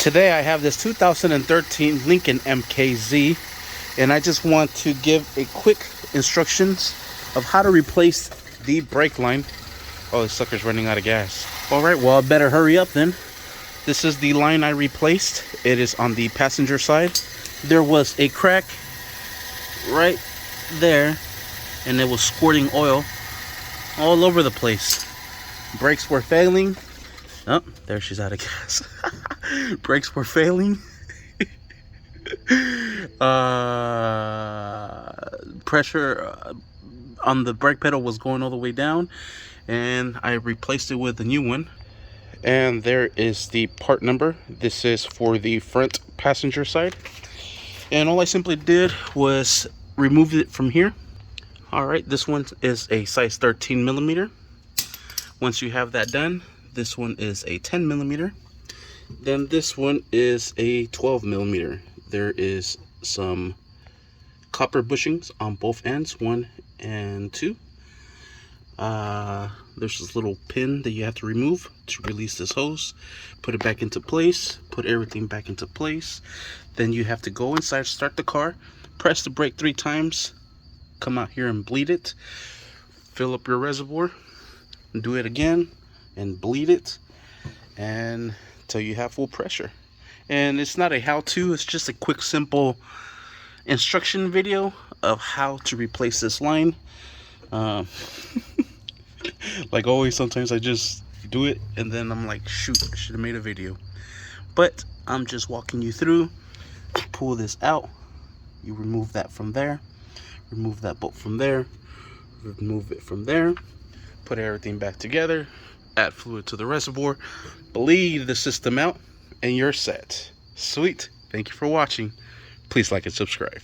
Today I have this 2013 Lincoln MKZ, and I just want to give a quick instructions of how to replace the brake line. Oh, this sucker's running out of gas. Alright, well I better hurry up then. This is the line I replaced. It is on the passenger side. There was a crack right there, and it was squirting oil all over the place. Brakes were failing. Oh, there, she's out of gas. Brakes were failing. Pressure on the brake pedal was going all the way down, and I replaced it with a new one. And there is the part number. This is for the front passenger side, and all I simply did was remove it from here. All right, this one is a size 13 millimeter. Once you have that done, this one is a 10 millimeter. Then this one is a 12 millimeter. There is some copper bushings on both ends, 1 and 2. There's this little pin that you have to remove to release this hose. Put it back into place. Put everything back into place. Then you have to go inside, start the car, press the brake 3 times, come out here and bleed it, fill up your reservoir, do it again and bleed it, and until you have full pressure. And it's not a how-to, it's just a quick simple instruction video of how to replace this line. Like always, sometimes I just do it and then I'm like, shoot, I should have made a video. But I'm just walking you through. Pull this out, you remove that from there, remove that bolt from there, remove it from there, put everything back together, add fluid to the reservoir, bleed the system out, and you're set. Sweet. Thank you for watching. Please like and subscribe.